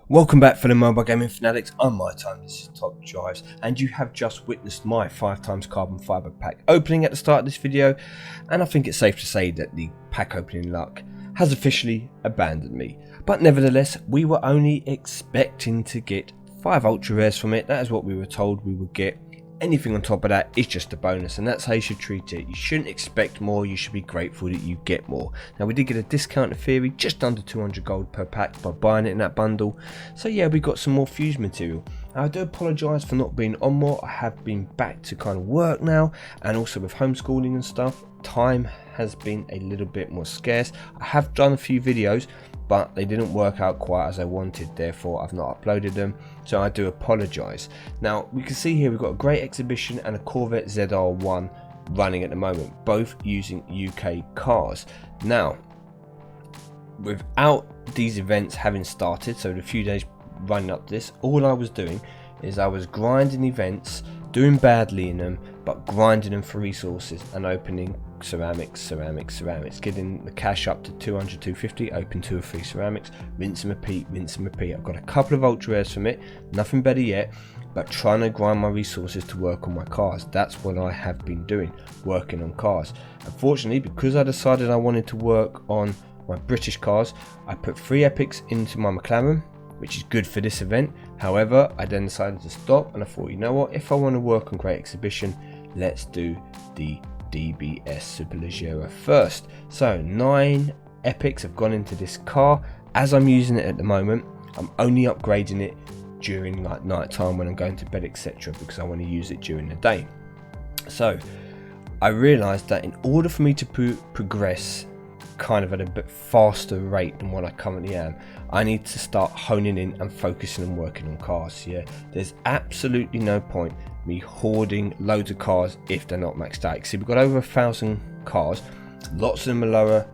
Welcome back, fellow mobile gaming fanatics. I'm MyTyme, this is Top Drives, and you have just witnessed my 5x carbon fibre pack opening at the start of this video, and I think it's safe to say that the pack opening luck has officially abandoned me. But nevertheless, we were only expecting to get 5 ultra rares from it. That is what we were told we would get. Anything on top of that is just a bonus, and that's how you should treat it. You shouldn't expect more, you should be grateful that you get more. Now, we did get a discount in theory, just under 200 gold per pack by buying it in that bundle. So yeah, we got some more fuse material. Now, I do apologise for not being on more. I have been back to kind of work now, and also with homeschooling and stuff, time has been a little bit more scarce. I have done a few videos, but they didn't work out quite as I wanted, therefore I've not uploaded them, so I do apologise. Now, we can see here we've got a Great Exhibition and a Corvette ZR1 running at the moment, both using UK cars. Now, without these events having started, so the few days running up to this, all I was doing is I was grinding events, doing badly in them, but grinding them for resources and opening ceramics, getting the cash up to 200, 250, open 2 or 3 ceramics, rinse and repeat, rinse and repeat. I've got a couple of ultra rares from it, nothing better yet, but trying to grind my resources to work on my cars. That's what I have been doing, working on cars. Unfortunately, because I decided I wanted to work on my British cars, I put 3 epics into my McLaren, which is good for this event. However, I then decided to stop, and I thought, you know what, if I want to work on Great Exhibition, let's do the DBS Superleggera first. So 9 epics have gone into this car. As I'm using it at the moment, I'm only upgrading it during like night time when I'm going to bed, etc., because I want to use it during the day. So I realized that in order for me to progress kind of at a bit faster rate than what I currently am, I need to start honing in and focusing and working on cars. Yeah, there's absolutely no point me hoarding loads of cars if they're not maxed out. See, we've got over 1,000 cars, lots of them are lower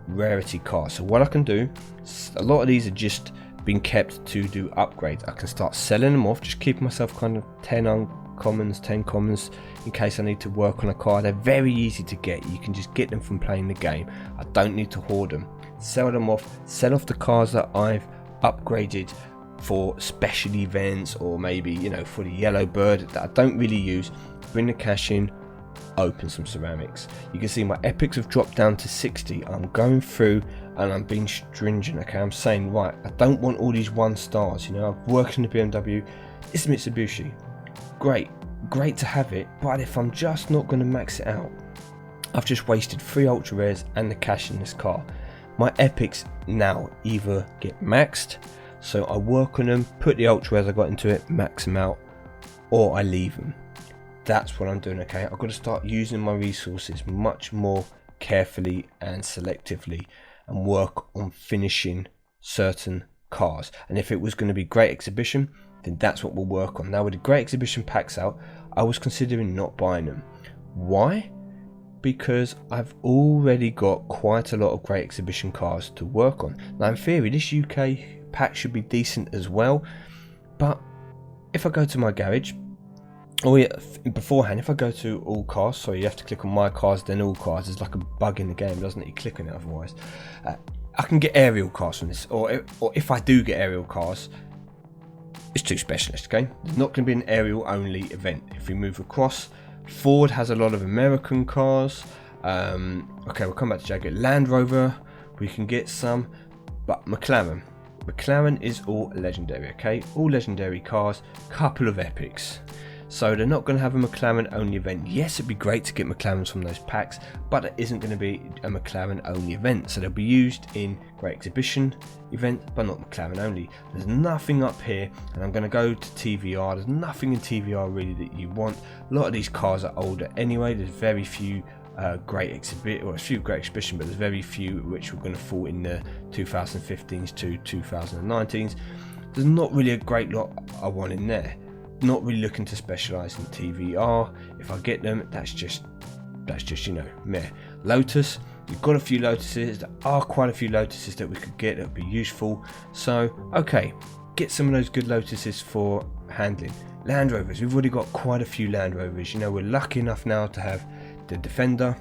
rarity cars. So what I can do, a lot of these are just being kept to do upgrades. I can start selling them off, just keep myself kind of 10 uncommons, 10 commons in case I need to work on a car. They're very easy to get, you can just get them from playing the game. I don't need to hoard them. Sell them off, sell off the cars that I've upgraded for special events, or maybe, you know, for the yellow bird that I don't really use. Bring the cash in, open some ceramics. You can see my epics have dropped down to 60. I'm going through and I'm being stringent. Okay, I'm saying, right, I don't want all these 1 stars. You know, I've worked in the BMW, it's Mitsubishi, great to have it, but if I'm just not going to max it out, I've just wasted 3 ultra rares and the cash in this car. My epics now either get maxed, so I work on them, put the ultra rares I got into it, max them out, or I leave them. That's what I'm doing. Okay, I've got to start using my resources much more carefully and selectively, and work on finishing certain cars. And if it was going to be Great Exhibition, then that's what we'll work on. Now, with the Great Exhibition packs out, I was considering not buying them. Why? Because I've already got quite a lot of Great Exhibition cars to work on. Now, in theory, this UK pack should be decent as well, but if I go to my garage, or beforehand, if I go to all cars, sorry, you have to click on my cars, then all cars. There's like a bug in the game, doesn't it? You click on it otherwise. I can get aerial cars from this, or if I do get aerial cars, it's too specialist. Okay, there's not going to be an aerial only event. If we move across, Ford has a lot of American cars. Okay, we'll come back to Jaguar. Land Rover, we can get some, but McLaren is all legendary. Okay, all legendary cars, couple of epics. So they're not going to have a McLaren only event. Yes, it'd be great to get McLarens from those packs, but it isn't going to be a McLaren only event. So they'll be used in Great Exhibition event, but not McLaren only. There's nothing up here, and I'm going to go to TVR. There's nothing in TVR really that you want. A lot of these cars are older anyway. There's very few Great Exhibition, or a few Great Exhibition, but there's very few which are going to fall in the 2015s to 2019s. There's not really a great lot I want in there. Not really looking to specialise in TVR. If I get them, that's just you know, meh. Lotus, we've got a few Lotuses. There are quite a few Lotuses that we could get that would be useful. So okay, get some of those good Lotuses for handling. Land Rovers, we've already got quite a few Land Rovers. You know, we're lucky enough now to have the Defender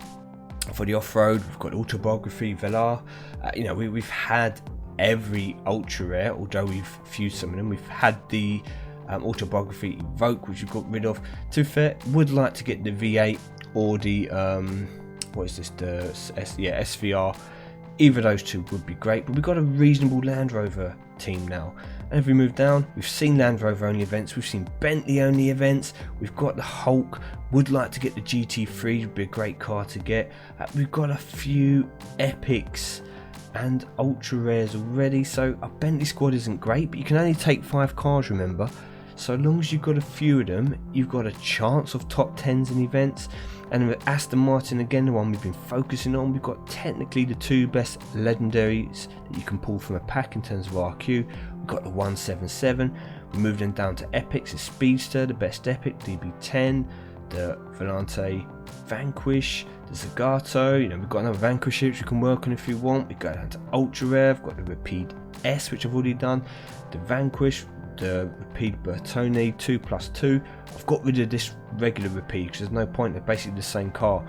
for the off-road. We've got Autobiography, Velar. You know, we've had every ultra rare, although we've fused some of them. We've had the autobiography evoke, which we've got rid of. To be fair, would like to get the V8 or the what is this, the SVR. Either of those two would be great, but we've got a reasonable Land Rover team now. And if we move down, we've seen Land Rover only events, we've seen Bentley only events, we've got the Hulk. Would like to get the GT3, would be a great car to get. We've got a few epics and ultra rares already, so our Bentley squad isn't great, but you can only take 5 cars, remember. So long as you've got a few of them, you've got a chance of top 10s in events. And with Aston Martin, again, the one we've been focusing on, we've got technically the 2 best legendaries that you can pull from a pack in terms of RQ. We've got the 177, we moved them down to epics, the Speedster, the best epic, DB10, the Volante Vanquish, the Zagato, you know, we've got another Vanquish here which you can work on if you want. We go down to Ultra Rare, I've got the Rapide S, which I've already done, the Vanquish, the Rapide Bertone 2+2. I've got rid of this regular Rapide because there's no point, they're basically the same car.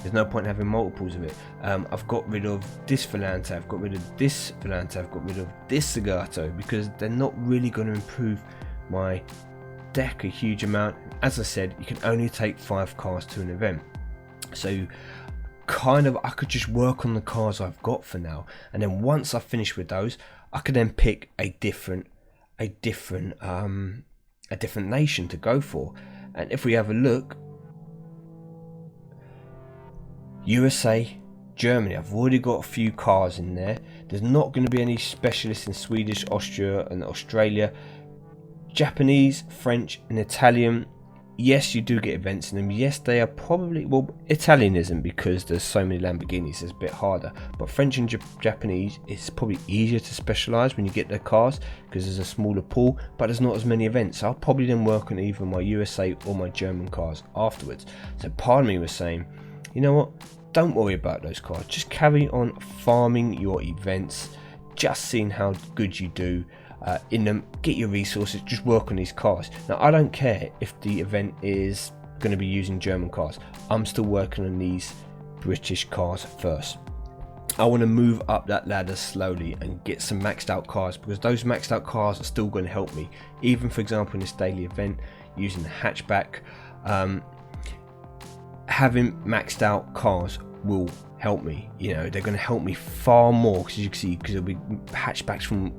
There's no point in having multiples of it. I've got rid of this Volante, I've got rid of this Volante, I've got rid of this Zagato because they're not really going to improve my deck a huge amount. As I said, you can only take 5 cars to an event. So kind of I could just work on the cars I've got for now, and then once I finish with those, I could then pick a different nation to go for. And if we have a look, USA, Germany, I've already got a few cars in there. There's not going to be any specialists in Swedish, Austria and Australia. Japanese, French and Italian, yes, you do get events in them. Yes, they are probably, well, Italian isn't because there's so many Lamborghinis, it's a bit harder, but French and Japanese is probably easier to specialize when you get their cars because there's a smaller pool, but there's not as many events. So I'll probably then work on either my USA or my German cars afterwards. So part of me was saying, you know what, don't worry about those cars, just carry on farming your events, just seeing how good you do in them, get your resources, just work on these cars. Now I don't care if the event is going to be using German cars, I'm still working on these British cars first. I want to move up that ladder slowly and get some maxed out cars, because those maxed out cars are still going to help me, even for example in this daily event using the hatchback. Having maxed out cars will help me, you know, they're going to help me far more, because you can see, because there'll be hatchbacks from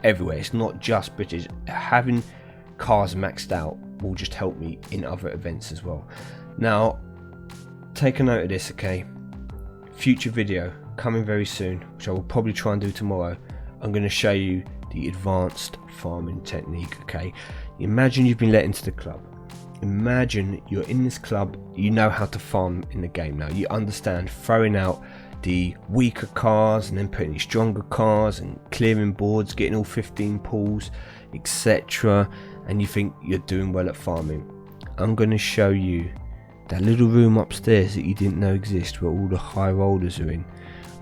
everywhere, it's not just British. Having cars maxed out will just help me in other events as well. Now take a note of this, okay? Future video coming very soon, which I will probably try and do tomorrow. I'm going to show you the advanced farming technique, okay? Imagine you've been let into the club. Imagine you're in this club, you know how to farm in the game now. You understand throwing out the weaker cars and then putting stronger cars and clearing boards, getting all 15 pulls, etc. And you think you're doing well at farming. I'm going to show you that little room upstairs that you didn't know exists, where all the high rollers are in.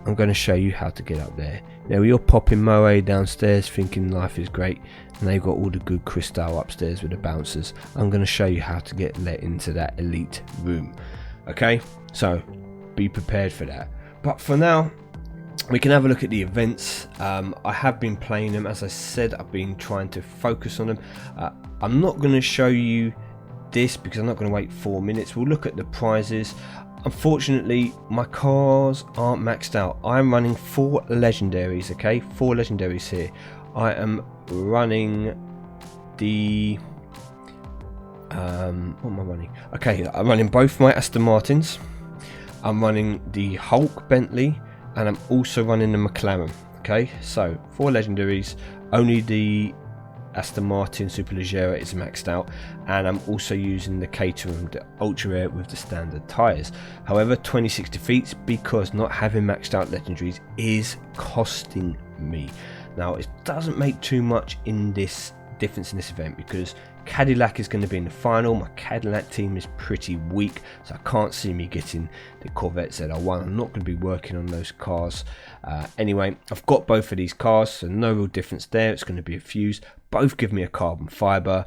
I'm going to show you how to get up there. Now you're popping Moe downstairs thinking life is great, and they've got all the good crystal upstairs with the bouncers. I'm going to show you how to get let into that elite room. Okay, so be prepared for that. But for now, we can have a look at the events. I have been playing them, as I said, I've been trying to focus on them. I'm not going to show you this because I'm not going to wait 4 minutes. We'll look at the prizes. Unfortunately, my cars aren't maxed out. I'm running 4 legendaries, okay? 4 legendaries here. I am running the... what am I running? Okay, I'm running both my Aston Martins. I'm running the Hulk Bentley, and I'm also running the McLaren. Okay, so 4 legendaries, only the Aston Martin Superleggera is maxed out, and I'm also using the Caterham, the Ultra Rare with the standard tyres. However, 26 defeats because not having maxed out legendaries is costing me. Now it doesn't make too much in this difference in this event because Cadillac is going to be in the final. My Cadillac team is pretty weak, so I can't see me getting the Corvette ZR1. I'm not going to be working on those cars. Anyway, I've got both of these cars, so no real difference there. It's going to be a fuse. Both give me a carbon fiber.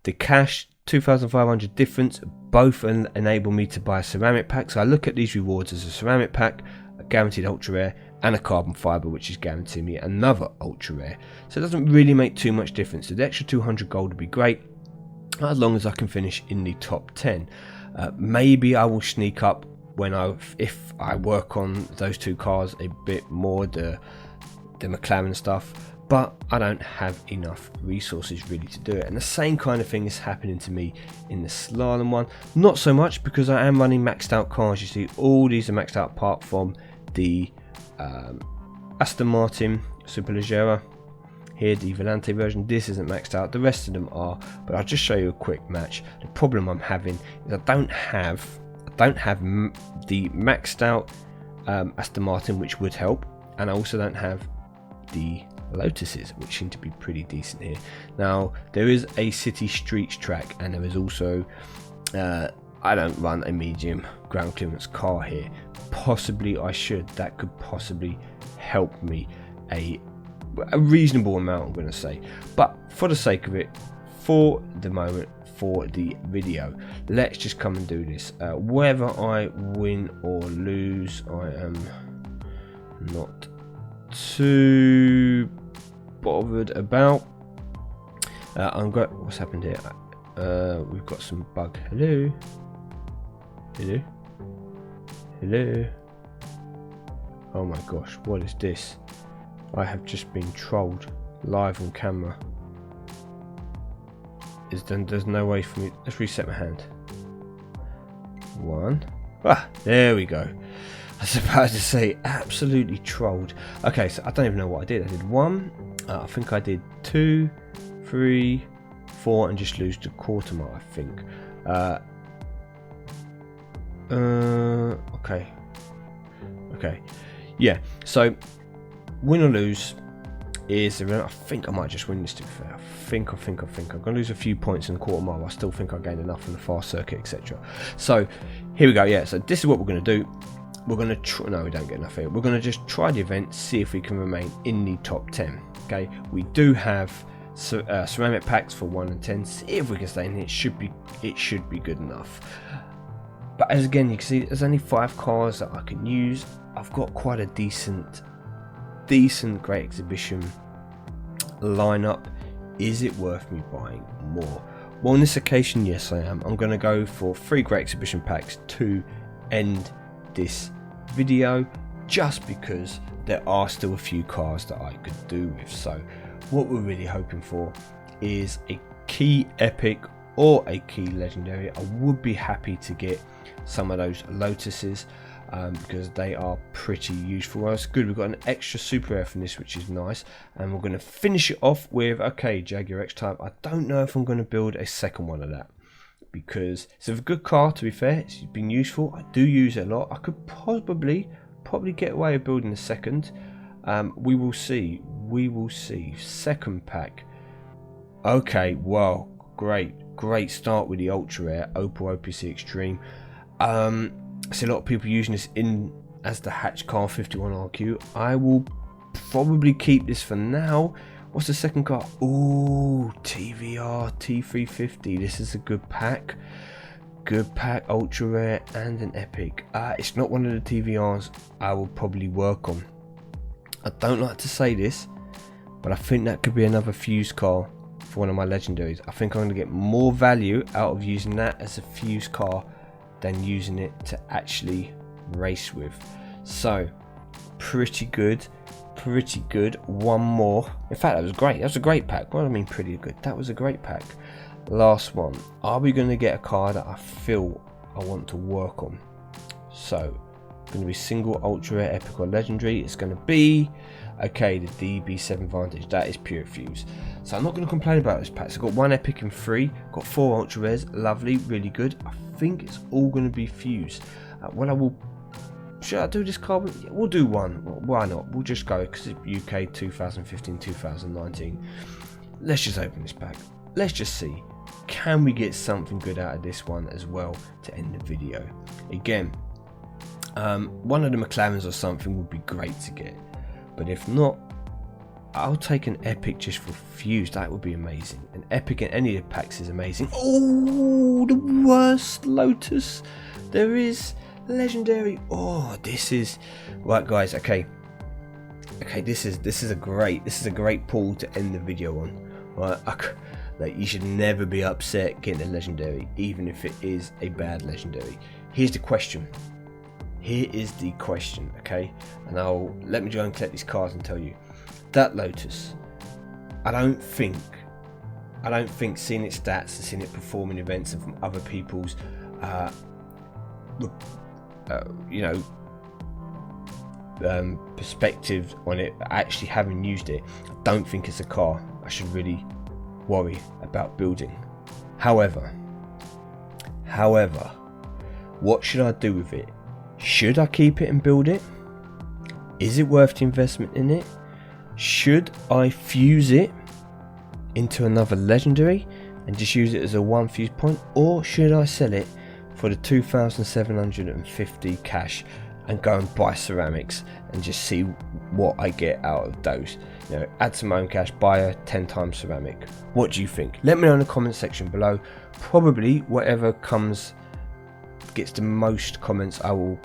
The cash, 2,500 difference. Both enable me to buy a ceramic pack. So I look at these rewards as a ceramic pack, a guaranteed ultra rare, and a carbon fiber, which is guaranteeing me another ultra rare. So it doesn't really make too much difference. So the extra 200 gold would be great, as long as I can finish in the top 10. Maybe I will sneak up when if I work on those two cars a bit more, the McLaren stuff, but I don't have enough resources really to do it. And the same kind of thing is happening to me in the slalom one. Not so much, because I am running maxed out cars. You see, all these are maxed out apart from the Aston Martin Superleggera. Here, the Volante version, this isn't maxed out. The rest of them are, but I'll just show you a quick match. The problem I'm having is I don't have the maxed out Aston Martin, which would help, and I also don't have the Lotuses, which seem to be pretty decent here. Now, there is a city streets track, and there is also I don't run a medium ground clearance car here. Possibly I should. That could possibly help me a reasonable amount, I'm going to say. But for the sake of it, for the moment, for the video, let's just come and do this. Whether I win or lose, I am not too bothered about. What's happened here? We've got some bug. Hello. Oh my gosh, what is this? I have just been trolled live on camera. There's no way for me. Let's reset my hand. There we go. I was about to say absolutely trolled. Okay, so I don't even know what I did. I did 1, I think I did 2, 3, 4, and just lose the quarter mark, I think. Okay. Yeah, so win or lose is, I think I might just win this, to be fair. I think I'm going to lose a few points in the quarter mile. I still think I gained enough in the fast circuit, etc. So here we go. Yeah, so this is what we're going to do. We're going to try, no, we don't get enough here. We're going to just try the event, see if we can remain in the top 10. Okay, we do have ceramic packs for 1 and 10. See if we can stay in here. It should be good enough. But as again, you can see there's only 5 cars that I can use. I've got quite a decent Great Exhibition lineup. Is it worth me buying more? Well, on this occasion, yes, I am. I'm going to go for 3 Great Exhibition packs to end this video, just because there are still a few cars that I could do with. So what we're really hoping for is a key epic or a key legendary. I would be happy to get some of those Lotuses, because they are pretty useful. Well, that's good. We've got an extra super rare from this, which is nice, and we're going to finish it off with Jaguar X-Type. I don't know if I'm going to build a second one of that, because it's a good car, to be fair. It's been useful. I do use it a lot. I could probably get away with building a second. We will see. Second pack. Okay, well, great start with the ultra rare Opel OPC Extreme. I see a lot of people using this as the hatch car 51RQ. I will probably keep this for now. What's the second car? Ooh, TVR T350. This is a good pack. Ultra rare and an epic. It's not one of the TVRs I will probably work on. I don't like to say this, but I think that could be another fuse car for one of my legendaries. I think I'm going to get more value out of using that as a fuse car than using it to actually race with. So pretty good. One more. In fact, that was great. That was a great pack. What do I mean pretty good? That was a great pack. Last one. Are we going to get a car that I feel I want to work on? So going to be single, ultra rare, epic or legendary. It's going to be the DB7 Vantage. That is pure fuse. So I'm not going to complain about this pack. So I've got 1 epic and 3. Got 4 ultra rares. Lovely, really good. I think it's all going to be fuse. Should I do this car? Yeah, we'll do one. Why not? We'll just go, because it's UK 2015-2019. Let's just open this pack. Let's just see. Can we get something good out of this one as well to end the video? Again, one of the McLarens or something would be great to get. But if not, I'll take an epic just for fuse. That would be amazing. An epic in any of the packs is amazing. Oh, the worst Lotus there is. Legendary. Oh, this is right, guys. Okay, okay, this is a great pull to end the video on, right? Like, you should never be upset getting a legendary, even if it is a bad legendary. Here's the question. Okay, and let me go and collect these cards and tell you that Lotus, I don't think seeing its stats and seeing it performing events and from other people's perspectives on it, actually having used it, I don't think it's a car I should really worry about building. However, what should I do with it? Should I keep it and build it? Is it worth the investment in it? Should I fuse it into another legendary and just use it as a one fuse point, or should I sell it for the 2,750 cash and go and buy ceramics and just see what I get out of those? You know, add some own cash, buy a 10 times ceramic. What do you think? Let me know in the comment section below. Probably whatever gets the most comments I will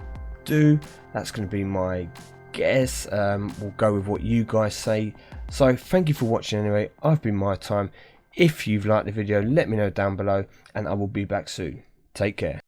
do. That's going to be my guess. We'll go with what you guys say. So thank you for watching anyway. I've been MyTyme. If you've liked the video, let me know down below, and I will be back soon. Take care.